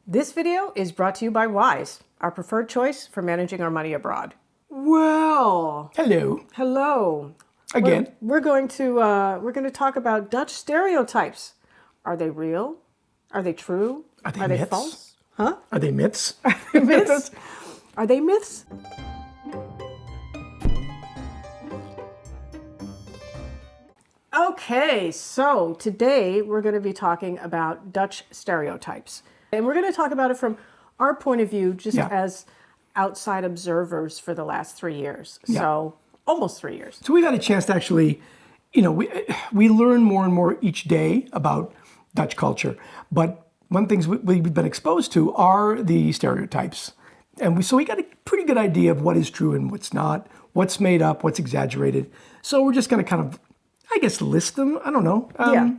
This video is brought to you by Wise, our preferred choice for managing our money abroad. Well, Hello. Again. We're going to talk about Dutch stereotypes. Are they real? Are they true? Are they myths? False? Huh? Are they myths? Myths? Are they myths? Okay, so today we're going to be talking about Dutch stereotypes. And we're going to talk about it from our point of view, just as outside observers for the last 3 years. So almost 3 years. So we got a chance to actually, we learn more and more each day about Dutch culture. But one things we've been exposed to are the stereotypes. And so we got a pretty good idea of what is true and what's not, what's made up, what's exaggerated. So we're just going to kind of, I guess, list them. I don't know.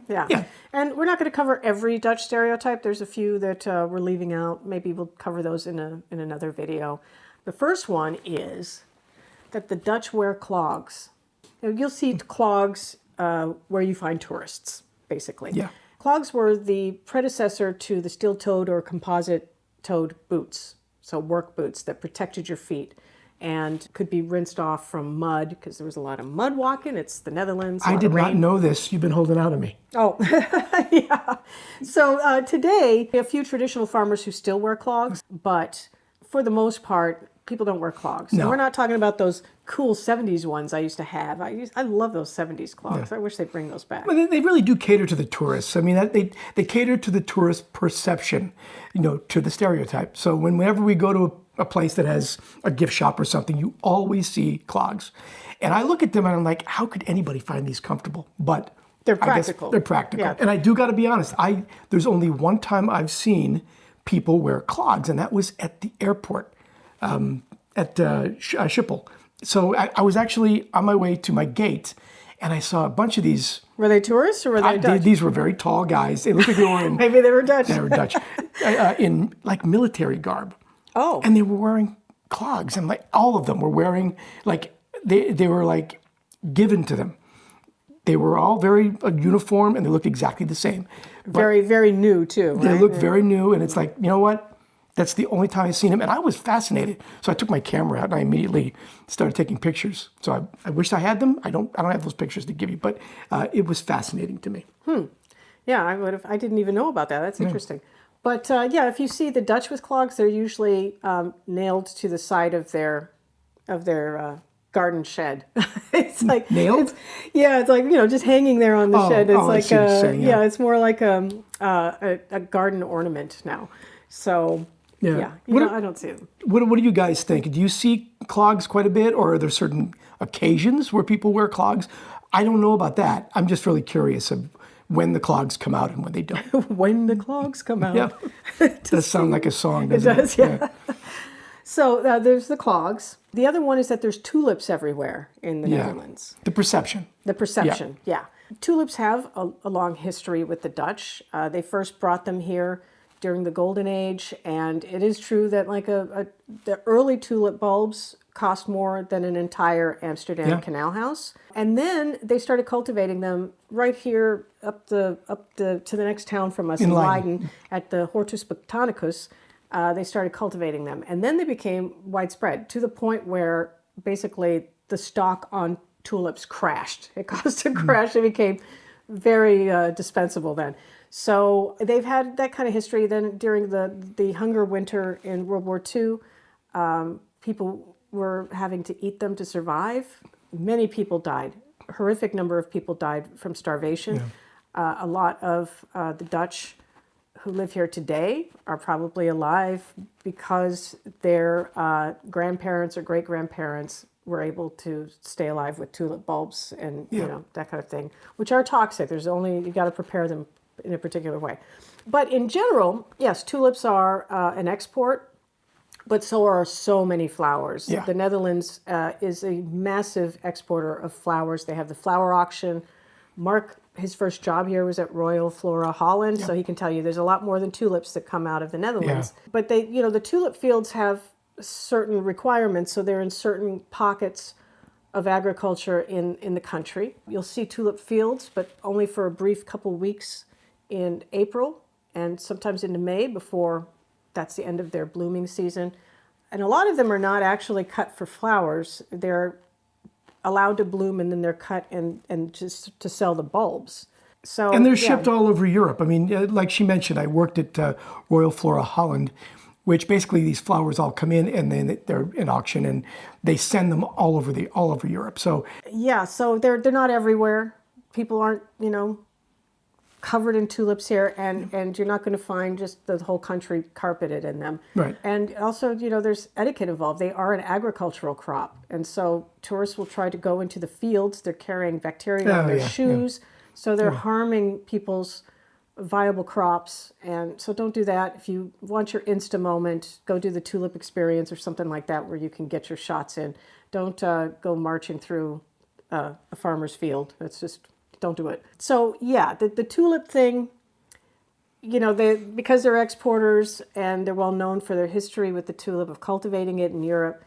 Yeah. And we're not going to cover every Dutch stereotype. There's a few that we're leaving out. Maybe we'll cover those in another video. The first one is that the Dutch wear clogs. You'll see clogs where you find tourists, basically. Yeah. Clogs were the predecessor to the steel-toed or composite-toed boots, so work boots that protected your feet and could be rinsed off from mud because there was a lot of mud walking. It's the Netherlands. I did not know this. You've been holding out on me. Oh, yeah. So today, a few traditional farmers who still wear clogs, but for the most part, people don't wear clogs. No. And we're not talking about those cool 70s ones I used to have. I love those 70s clogs. I wish they'd bring those back. Well, they really do cater to the tourists. I mean, they cater to the tourist perception, to the stereotype. So whenever we go to a place that has a gift shop or something, you always see clogs. And I look at them and I'm like, how could anybody find these comfortable? But they're practical. They're practical. Yeah. And I do got to be honest, there's only one time I've seen people wear clogs, and that was at the airport at Schiphol. So I was actually on my way to my gate, and I saw a bunch of these. Were they tourists or were they Dutch? These were very tall guys. They looked like they were in. Maybe they were Dutch. They were Dutch. In like military garb. Oh. And they were wearing clogs, and like all of them were wearing, like they were like given to them. They were all very uniform, and they looked exactly the same. Very, very new too, right? They looked very new, and it's like, you know what? That's the only time I've seen them, and I was fascinated. So I took my camera out, and I immediately started taking pictures. So I wished I had them. I don't have those pictures to give you, but it was fascinating to me. Yeah, I didn't even know about that. That's interesting. But if you see the Dutch with clogs, they're usually nailed to the side of their garden shed. It's like nailed. It's like just hanging there on the shed. It's like I see what you're saying, it's more like a garden ornament now. So I don't see them. What do you guys think? Do you see clogs quite a bit, or are there certain occasions where people wear clogs? I don't know about that. I'm just really curious of when the clogs come out and when they don't. When the clogs come out. Yeah. It does sound like a song, doesn't it? It does, yeah. So there's the clogs. The other one is that there's tulips everywhere in the Netherlands. The perception. The perception, yeah. Tulips have a long history with the Dutch. They first brought them here during the Golden Age, and it is true that like the early tulip bulbs cost more than an entire Amsterdam canal house. And then they started cultivating them right here up to the next town from us in Leiden at the Hortus Botanicus. They started cultivating them, and then they became widespread to the point where basically the stock on tulips crashed. It caused a crash. It became very dispensable then. So they've had that kind of history. Then during the hunger winter in World War II, people were having to eat them to survive. Many people died. A horrific number of people died from starvation. A lot of the Dutch who live here today are probably alive because their grandparents or great-grandparents were able to stay alive with tulip bulbs and that kind of thing, which are toxic. You got to prepare them in a particular way. But in general, yes, tulips are an export, but so are so many flowers. Yeah. The Netherlands is a massive exporter of flowers. They have the flower auction. Mark, his first job here was at Royal Flora Holland, so he can tell you there's a lot more than tulips that come out of the Netherlands. But the tulip fields have certain requirements, so they're in certain pockets of agriculture in the country. You'll see tulip fields, but only for a brief couple weeks in April and sometimes into May before that's the end of their blooming season. And a lot of them are not actually cut for flowers. They're allowed to bloom and then they're cut and just to sell the bulbs. So, And they're shipped all over Europe. I mean, like she mentioned, I worked at Royal Flora Holland, which basically these flowers all come in and then they're in auction and they send them all over Europe. So yeah, so they're not everywhere. People aren't, covered in tulips here, and you're not going to find just the whole country carpeted in them. Right. And also, there's etiquette involved. They are an agricultural crop, and so tourists will try to go into the fields. They're carrying bacteria on their shoes, so they're harming people's viable crops. And so don't do that. If you want your Insta moment, go do the tulip experience or something like that where you can get your shots in. Don't go marching through a farmer's field. That's just... don't do it. So yeah, the tulip thing, because they're exporters and they're well known for their history with the tulip of cultivating it in Europe,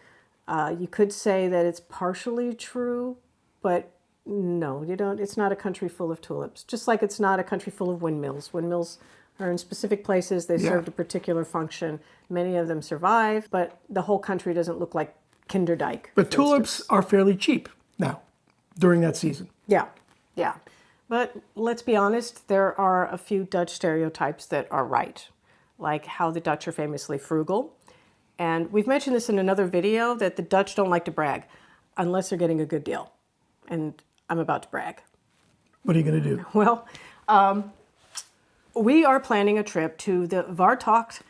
you could say that it's partially true, but no, you don't. It's not a country full of tulips. Just like it's not a country full of windmills. Windmills are in specific places. They served a particular function. Many of them survive, but the whole country doesn't look like Kinderdijk. But tulips are fairly cheap now during that season. Yeah. Yeah, but let's be honest, there are a few Dutch stereotypes that are right, like how the Dutch are famously frugal. And we've mentioned this in another video, that the Dutch don't like to brag unless they're getting a good deal. And I'm about to brag. What are you going to do? Well, we are planning a trip to the Vartocht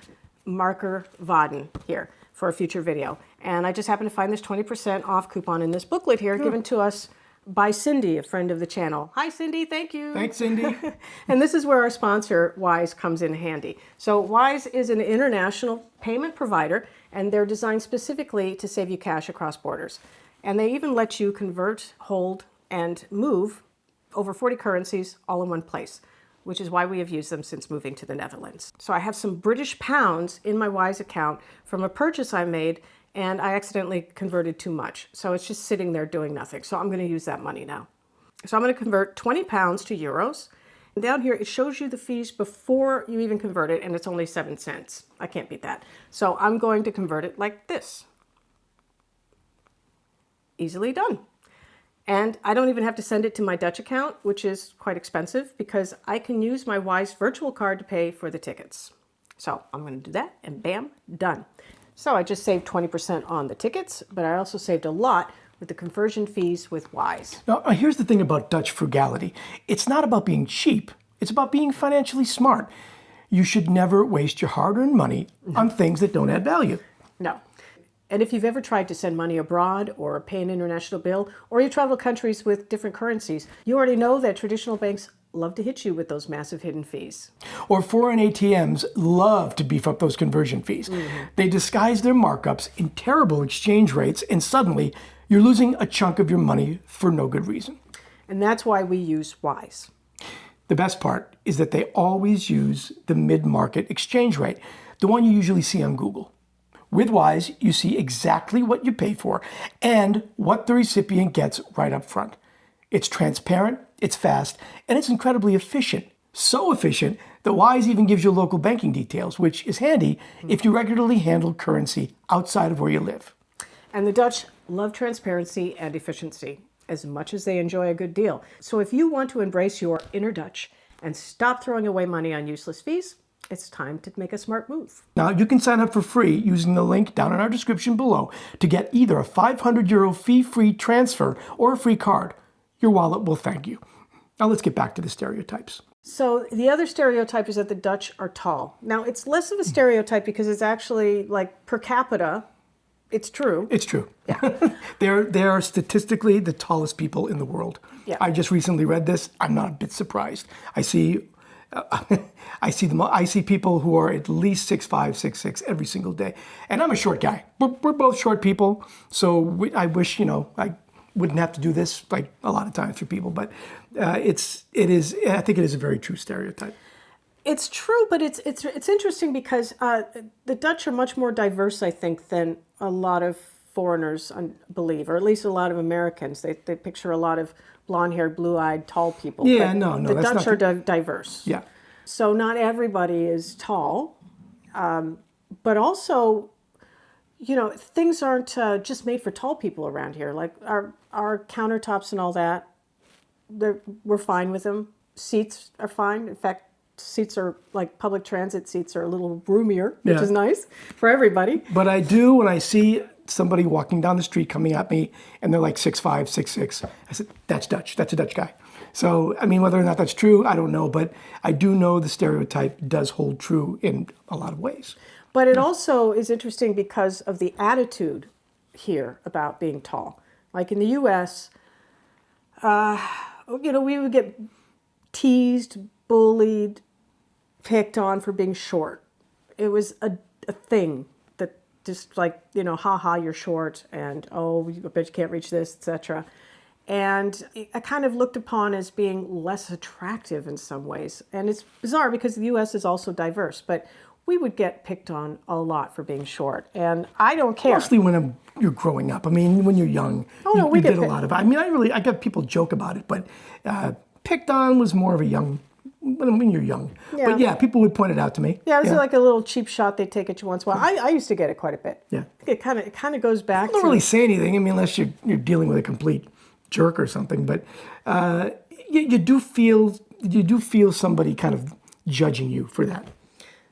Marker Vaden here for a future video. And I just happened to find this 20% off coupon in this booklet here, given to us by Cindy, a friend of the channel. Hi, Cindy. Thank you. Thanks, Cindy. And this is where our sponsor, Wise, comes in handy. So Wise is an international payment provider, and they're designed specifically to save you cash across borders. And they even let you convert, hold, and move over 40 currencies all in one place, which is why we have used them since moving to the Netherlands. So I have some British pounds in my Wise account from a purchase I made, and I accidentally converted too much. So it's just sitting there doing nothing. So I'm going to use that money now. So I'm going to convert 20 pounds to euros. And down here, it shows you the fees before you even convert it, and it's only 7 cents. I can't beat that. So I'm going to convert it like this. Easily done. And I don't even have to send it to my Dutch account, which is quite expensive, because I can use my Wise virtual card to pay for the tickets. So I'm going to do that, and bam, done. So I just saved 20% on the tickets, but I also saved a lot with the conversion fees with Wise. Now, here's the thing about Dutch frugality. It's not about being cheap. It's about being financially smart. You should never waste your hard-earned money on things that don't add value. No. And if you've ever tried to send money abroad or pay an international bill, or you travel countries with different currencies, you already know that traditional banks love to hit you with those massive hidden fees. Or foreign ATMs love to beef up those conversion fees. They disguise their markups in terrible exchange rates, and suddenly you're losing a chunk of your money for no good reason. And that's why we use Wise. The best part is that they always use the mid-market exchange rate, the one you usually see on Google. With Wise, you see exactly what you pay for and what the recipient gets right up front. It's transparent, it's fast, and it's incredibly efficient. So efficient that Wise even gives you local banking details, which is handy if you regularly handle currency outside of where you live. And the Dutch love transparency and efficiency as much as they enjoy a good deal. So if you want to embrace your inner Dutch and stop throwing away money on useless fees, it's time to make a smart move. Now, you can sign up for free using the link down in our description below to get either a €500 fee-free transfer or a free card. Your wallet will thank you. Now let's get back to the stereotypes. So the other stereotype is that the Dutch are tall. Now, it's less of a stereotype because it's actually, like, per capita, it's true. It's true. Yeah. They are statistically the tallest people in the world. Yeah. I just recently read this. I'm not a bit surprised. I see people who are at least 6'5", 6'6" every single day. And I'm a short guy. We're both short people. So I wish, I wouldn't have to do this like a lot of times for people. But I think it is a very true stereotype. It's true, but it's interesting because the Dutch are much more diverse, I think, than a lot of foreigners believe, or at least a lot of Americans. They picture a lot of blonde-haired, blue-eyed, tall people. Yeah, but no, the Dutch are not diverse. Yeah. So not everybody is tall, but also, things aren't just made for tall people around here. Like our countertops and all that, we're fine with them. Seats are fine. In fact, seats are like public transit seats are a little roomier, which is nice for everybody. But I do, when I see somebody walking down the street coming at me and they're like 6'5", 6'6", I said, that's Dutch. That's a Dutch guy. So, I mean, whether or not that's true, I don't know. But I do know the stereotype does hold true in a lot of ways. But it also is interesting because of the attitude here about being tall. Like in the U.S., we would get teased, bullied, picked on for being short. It was a thing that just like, ha, you're short, and I bet you can't reach this, etc. And I kind of looked upon as being less attractive in some ways. And it's bizarre because the U.S. is also diverse, but we would get picked on a lot for being short, and I don't care. Mostly when you're growing up. I mean, when you're young, you get a lot of it. I mean, I got people joke about it, but picked on was more of a young, when you're young. Yeah. But yeah, people would point it out to me. Yeah, it was like a little cheap shot they take at you once in a while. I used to get it quite a bit. Yeah. It kind of goes back to... I don't really say anything, I mean, unless you're dealing with a complete jerk or something, but you do feel somebody kind of judging you for that.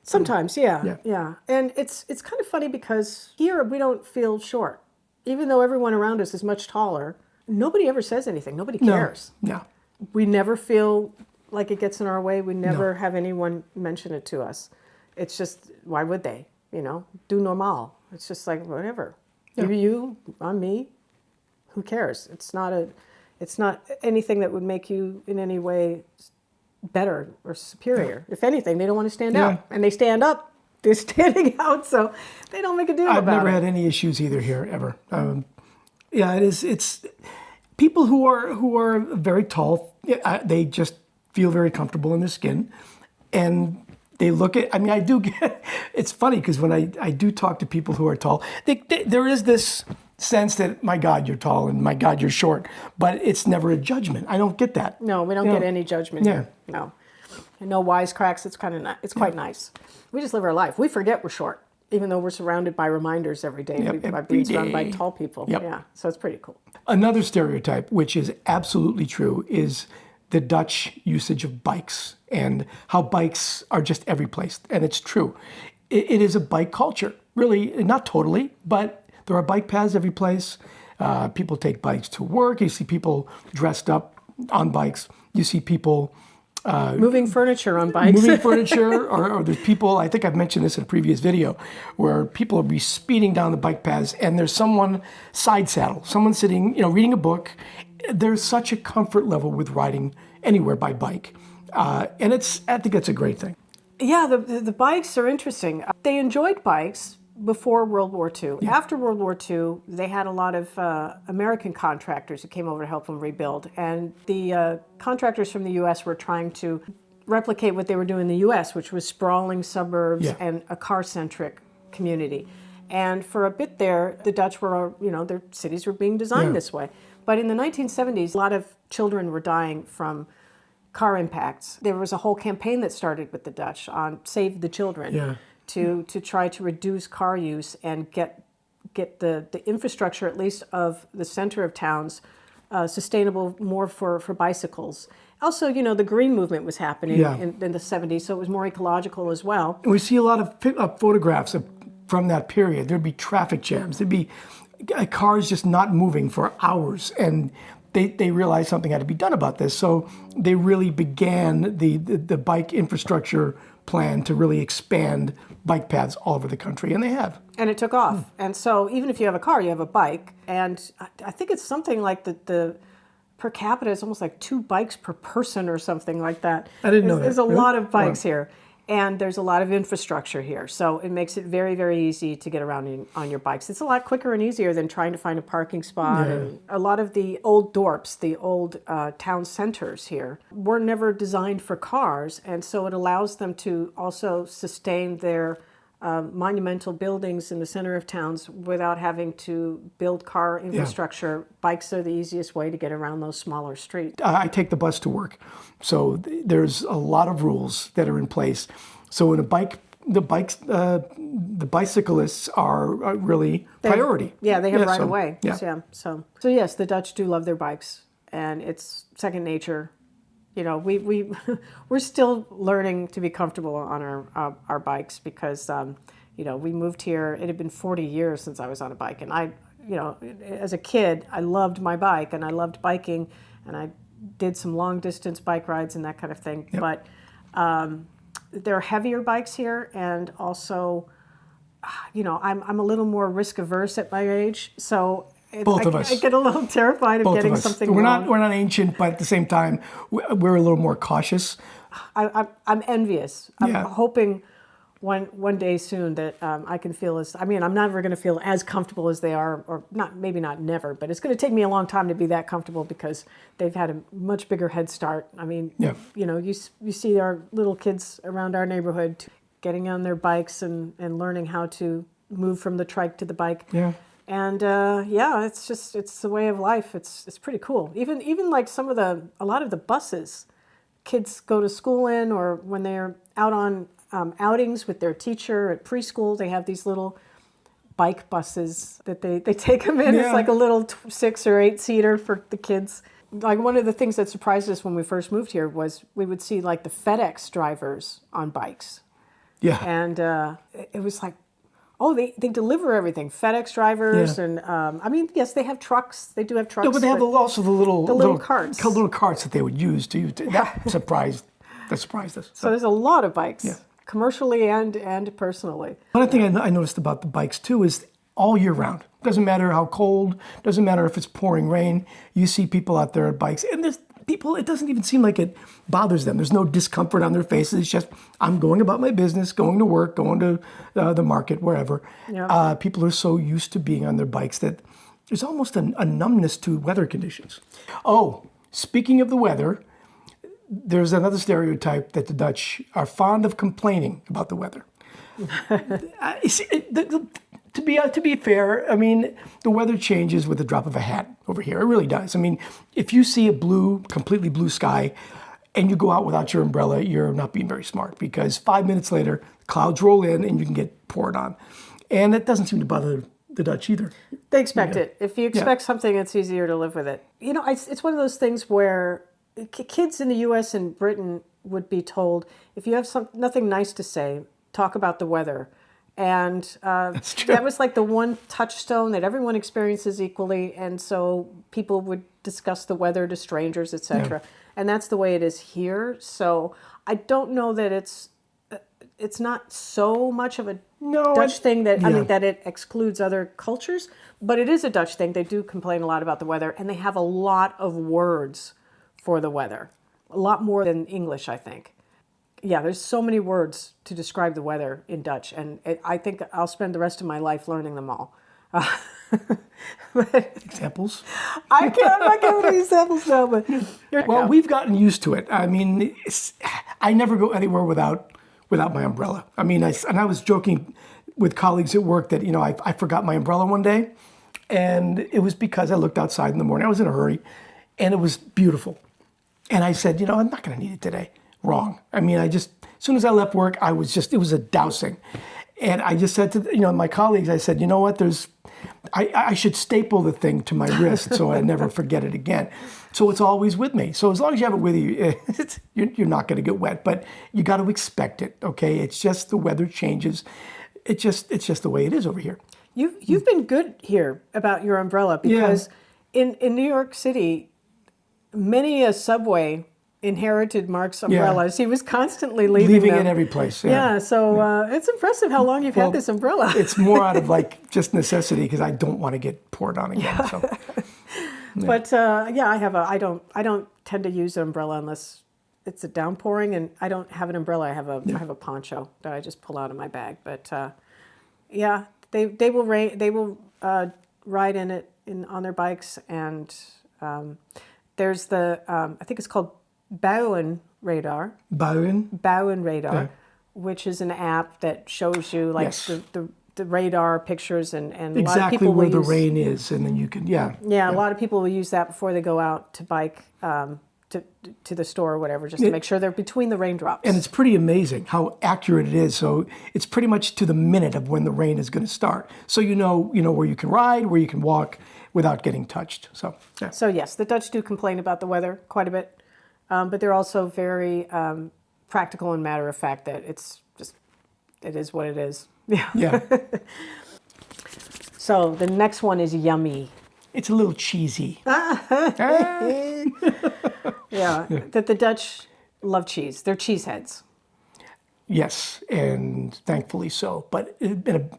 Sometimes, yeah. And it's kind of funny because here we don't feel short. Even though everyone around us is much taller, nobody ever says anything. Nobody cares. No. We never feel like it gets in our way. We never have anyone mention it to us. It's just, why would they? Do normal. It's just like, whatever. Yeah. You, I'm me. Who cares? It's not anything that would make you in any way better or superior. If anything, they don't want to stand out. And they stand up, they're standing out, so they don't make a deal about it. I've never had any issues either here, ever. It's people who are very tall, they just feel very comfortable in their skin. And they look at, I mean, I do get, it's funny because when I do talk to people who are tall, there is this sense that, my God, you're tall, and my God, you're short, but it's never a judgment. I don't get that. No, we don't get any judgment here. No. And no wisecracks. It's kind of it's quite nice. We just live our life. We forget we're short, even though we're surrounded by reminders every day by being surrounded by tall people. Yep. Yeah, so it's pretty cool. Another stereotype, which is absolutely true, is the Dutch usage of bikes and how bikes are just every place. And it's true. It is a bike culture. Really, not totally, but there are bike paths every place. People take bikes to work. You see people dressed up on bikes. You see people moving furniture on bikes. Moving furniture, or there's people, I think I've mentioned this in a previous video, where people will be speeding down the bike paths and there's someone side saddle, someone sitting, reading a book. There's such a comfort level with riding anywhere by bike. And I think that's a great thing. Yeah, the bikes are interesting. They enjoyed bikes before World War II. Yeah. After World War II, they had a lot of American contractors who came over to help them rebuild. And the contractors from the U.S. were trying to replicate what they were doing in the U.S., which was sprawling suburbs and a car-centric community. And for a bit there, the Dutch were, their cities were being designed this way. But in the 1970s, a lot of children were dying from car impacts. There was a whole campaign that started with the Dutch on Save the Children. To try to reduce car use and get the infrastructure, at least of the center of towns, sustainable more for bicycles. Also, the green movement was happening in the 70s, so it was more ecological as well. We see a lot of photographs from that period. There'd be traffic jams. There'd be cars just not moving for hours, and they realized something had to be done about this. So they really began the bike infrastructure plan to really expand bike paths all over the country, and they have. And it took off. And so even if you have a car, you have a bike. And I think it's something like the per capita is almost like 2 bikes per person or something like that. I didn't know that. There's a lot of bikes here. And there's a lot of infrastructure here. So it makes it very, very easy to get around on your bikes. It's a lot quicker and easier than trying to find a parking spot. Yeah. And a lot of the old dorps, the old town centers here, were never designed for cars. And so it allows them to also sustain their monumental buildings in the center of towns without having to build car infrastructure. Bikes are the easiest way to get around those smaller streets. I take the bus to work, so there's a lot of rules that are in place. So when a bike the bikes, the bicyclists are really priority. Yeah, they have right so, away. Yeah. So yes, the Dutch do love their bikes, and it's second nature. You know, we're still learning to be comfortable on our bikes because you know, we moved here. It had been 40 years since I was on a bike, and you know, as a kid, I loved my bike and I loved biking, and I did some long distance bike rides and that kind of thing. Yep. But there are heavier bikes here, and also, you know, I'm a little more risk averse at my age, so Both of us. I get a little terrified of Both getting of us. something We're wrong. not ancient, but at the same time, we're a little more cautious. I'm envious. I'm Yeah. hoping one day soon that I can feel as, I mean, I'm never going to feel as comfortable as they are, or not, maybe not never, but it's going to take me a long time to be that comfortable because they've had a much bigger head start. I mean, Yeah. you know, you see our little kids around our neighborhood getting on their bikes and learning how to move from the trike to the bike. Yeah. And yeah, it's the way of life. It's pretty cool. Even like a lot of the buses kids go to school in, or when they're out on outings with their teacher at preschool, they have these little bike buses that they take them in. Yeah. It's like a little 6 or 8 seater for the kids. Like one of the things that surprised us when we first moved here was we would see like the FedEx drivers on bikes. Yeah. And it was like, oh, they deliver everything. FedEx drivers, Yeah. and I mean, yes, they have trucks. They do have trucks. No, but they have also the little carts. little carts that they would use to use. That surprised us. So there's a lot of bikes, Yeah. commercially and personally. Another thing I noticed about the bikes too is all year round. Doesn't matter how cold, doesn't matter if it's pouring rain. You see people out there on bikes, and there's people. It doesn't even seem like it bothers them. There's no discomfort on their faces. It's just I'm going about my business, going to work, going to the market, wherever. Yeah. People are so used to being on their bikes that there's almost a numbness to weather conditions. Oh, speaking of the weather, there's another stereotype that the Dutch are fond of complaining about the weather. To be fair, I mean, the weather changes with the drop of a hat over here. It really does. I mean, if you see a completely blue sky, and you go out without your umbrella, you're not being very smart, because 5 minutes later, clouds roll in and you can get poured on. And that doesn't seem to bother the Dutch either. They expect it. If you expect something, it's easier to live with it. You know, it's one of those things where kids in the U.S. and Britain would be told, if you have nothing nice to say, talk about the weather. And That's true. that was like the one touchstone that everyone experiences equally. And so people would discuss the weather to strangers, etc. And that's the way it is here. So I don't know that it's not so much of a Dutch thing that I mean that it excludes other cultures, but it is a Dutch thing. They do complain a lot about the weather, and they have a lot of words for the weather, a lot more than English, I think. Yeah, there's so many words to describe the weather in Dutch, and I think I'll spend the rest of my life learning them all. Examples? I'm not giving any examples now, but Well, we've gotten used to it. I mean, I never go anywhere without my umbrella. I mean, I was joking with colleagues at work that, you know, I forgot my umbrella one day, and it was because I looked outside in the morning. I was in a hurry, and it was beautiful. And I said, you know, I'm not going to need it today. Wrong. I mean, as soon as I left work, it was a dousing. And I just said to, my colleagues, I said, you know what, I should staple the thing to my wrist so I never forget it again. So it's always with me. So as long as you have it with you, you're not going to get wet, but you got to expect it, okay? It's just the weather changes. It's just the way it is over here. You've been good here about your umbrella, because in New York City, many a subway inherited Mark's umbrellas. He was constantly leaving them. It every place. So it's impressive how long you've had this umbrella. It's more out of just necessity, because I don't want to get poured on again. So. But I don't tend to use an umbrella unless it's a downpouring, and I don't have an umbrella. I have a poncho that I just pull out of my bag. But they will ride in it on their bikes, and there's the I think it's called Buien radar. Buien radar, which is an app that shows you the radar pictures, and exactly a lot of people where the rain is, and then you can a lot of people will use that before they go out to bike to the store or whatever, just to make sure they're between the raindrops. And it's pretty amazing how accurate it is. So it's pretty much to the minute of when the rain is going to start. So you know where you can ride, where you can walk without getting touched. So yeah. So yes, the Dutch do complain about the weather quite a bit, but they're also very practical and matter of fact that it is what it is. Yeah. Yeah. So the next one is yummy. It's a little cheesy. Yeah, that the Dutch love cheese. They're cheeseheads. Yes, and thankfully so. But in a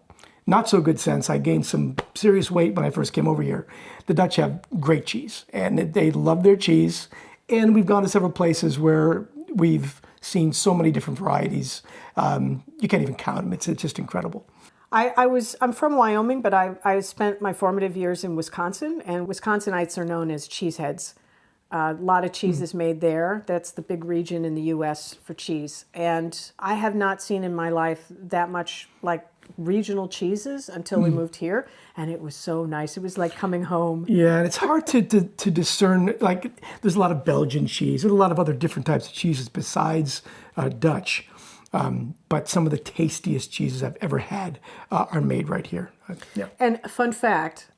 not so good sense, I gained some serious weight when I first came over here. The Dutch have great cheese, and they love their cheese. And we've gone to several places where we've seen so many different varieties. You can't even count them. It's just incredible. I'm from Wyoming, but I spent my formative years in Wisconsin, and Wisconsinites are known as cheeseheads. A lot of cheese is made there. That's the big region in the U.S. for cheese. And I have not seen in my life that much like regional cheeses until we moved here. And it was so nice. It was like coming home. Yeah, and it's hard to discern. Like, there's a lot of Belgian cheese and a lot of other different types of cheeses besides Dutch. But some of the tastiest cheeses I've ever had are made right here. Yeah. And fun fact,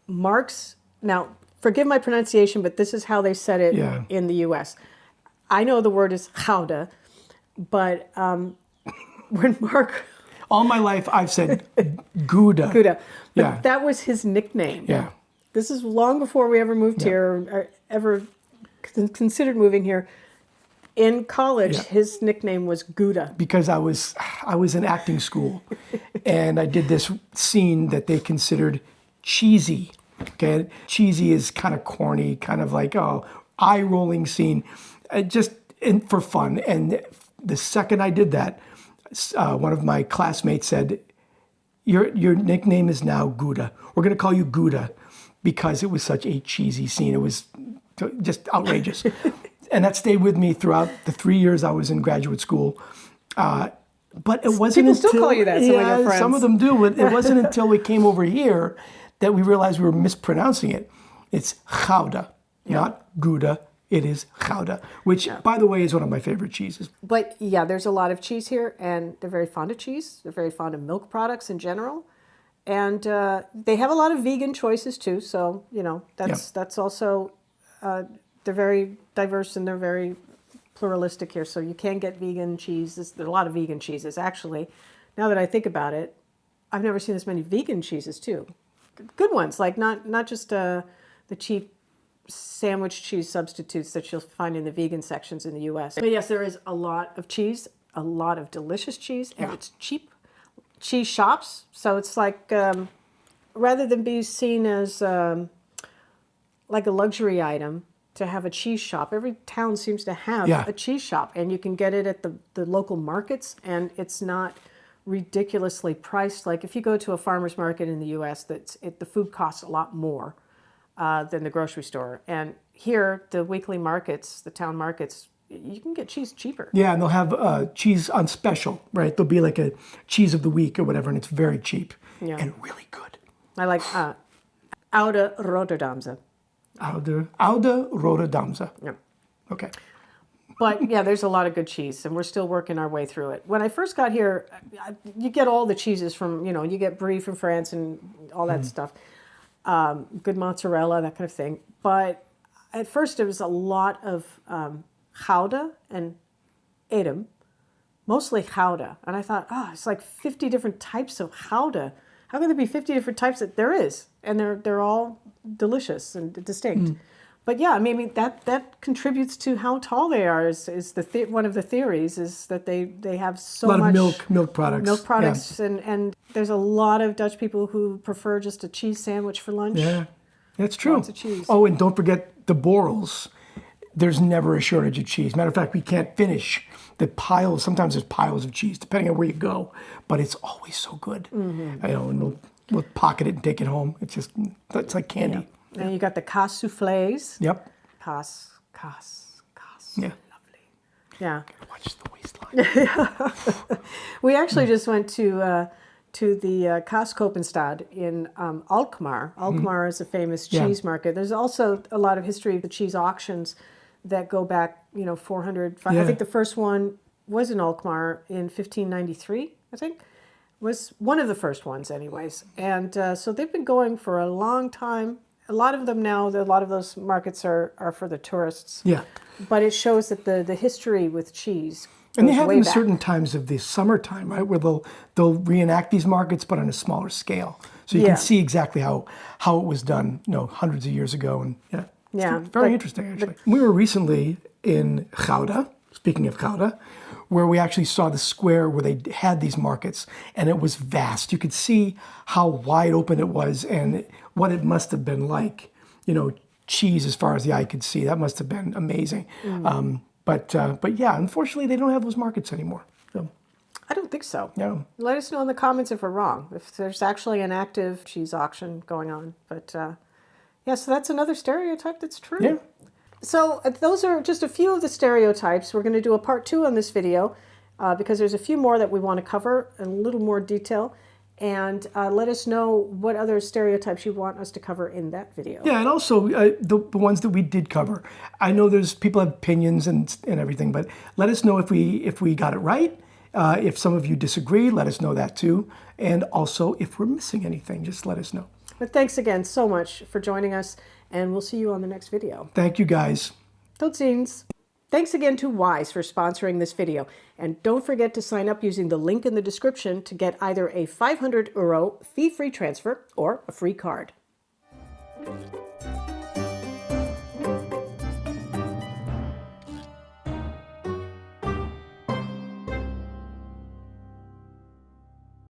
Mark's, now forgive my pronunciation, but this is how they said it in the U.S. I know the word is gouda, but when Mark... All my life I've said Gouda. Gouda. But Yeah. that was his nickname. Yeah. This is long before we ever moved here, or ever considered moving here. In college, his nickname was Gouda. Because I was in acting school, and I did this scene that they considered cheesy. Okay, cheesy is kind of corny, kind of like eye-rolling scene, for fun. And the second I did that, one of my classmates said, "Your nickname is now Gouda. We're going to call you Gouda," because it was such a cheesy scene. It was just outrageous. And that stayed with me throughout the 3 years I was in graduate school. But it wasn't People until... still call you that, some of your friends. Some of them do, but it wasn't until we came over here that we realized we were mispronouncing it. It's Gouda, not Gouda. It is Gouda, which, by the way, is one of my favorite cheeses. But yeah, there's a lot of cheese here, and they're very fond of cheese. They're very fond of milk products in general. And they have a lot of vegan choices too, so, that's also... they're very diverse and they're very pluralistic here. So you can get vegan cheeses. There are a lot of vegan cheeses, actually. Now that I think about it, I've never seen this many vegan cheeses, too. Good ones, like not just the cheap sandwich cheese substitutes that you'll find in the vegan sections in the U.S. But yes, there is a lot of cheese, a lot of delicious cheese, and it's cheap. Cheese shops, so it's like, rather than be seen as like a luxury item, to have a cheese shop. Every town seems to have a cheese shop, and you can get it at the local markets, and it's not ridiculously priced. Like if you go to a farmer's market in the U.S., the food costs a lot more than the grocery store. And here, the weekly markets, the town markets, you can get cheese cheaper. Yeah, and they'll have cheese on special, right? There'll be like a cheese of the week or whatever, and it's very cheap and really good. I like Oude Rotterdamse. Oude Rotterdamse. Yeah. Okay. But yeah, there's a lot of good cheese, and we're still working our way through it. When I first got here, you get all the cheeses from, you get Brie from France and all that stuff. Good mozzarella, that kind of thing. But at first, there was a lot of Gouda and Edam, mostly Gouda. And I thought, it's like 50 different types of Gouda. How can there be 50 different types? There is, and they're all delicious and distinct. But yeah, I mean that contributes to how tall they are. Is one of the theories is that they have so much milk products. Milk products, and there's a lot of Dutch people who prefer just a cheese sandwich for lunch. Yeah, that's true. Lots of cheese. Oh, and don't forget the borals. There's never a shortage of cheese. Matter of fact, we can't finish the piles. Sometimes there's piles of cheese, depending on where you go. But it's always so good. And we'll pocket it and take it home. It's like candy. Yeah. And you got the kaas soufflés. Yep. Kaas. Yeah. Lovely. Yeah. Watch the waistline. We actually just went to the Kaas Kopenstad in Alkmaar. Alkmaar is a famous cheese market. There's also a lot of history of the cheese auctions that go back, 400. I Yeah. think the first one was in Alkmaar in 1593, I think. Was one of the first ones anyways. And so they've been going for a long time. A lot of them now, a lot of those markets are for the tourists. Yeah. But it shows that the history with cheese And they goes have way them back. certain times of the summertime, right, where they'll reenact these markets, but on a smaller scale. So you Yeah. can see exactly how it was done, hundreds of years ago. And yeah, it's Yeah, very but- interesting, actually. We were recently in Gouda, speaking of Gouda, where we actually saw the square where they had these markets, and it was vast. You could see how wide open it was and what it must have been like, cheese as far as the eye could see. That must have been amazing. But yeah, unfortunately, they don't have those markets anymore. So, I don't think so. no. Let us know in the comments if we're wrong, if there's actually an active cheese auction going on. But yeah, so that's another stereotype that's true. Yeah. So those are just a few of the stereotypes. We're going to do a part 2 on this video because there's a few more that we want to cover in a little more detail. And let us know what other stereotypes you want us to cover in that video. Yeah, and also the ones that we did cover. I know there's people have opinions and everything, but let us know if we got it right. If some of you disagree, let us know that too. And also, if we're missing anything, just let us know. But thanks again so much for joining us, and we'll see you on the next video. Thank you, guys. Tot ziens. Thanks again to Wise for sponsoring this video. And don't forget to sign up using the link in the description to get either a €500 fee-free transfer or a free card.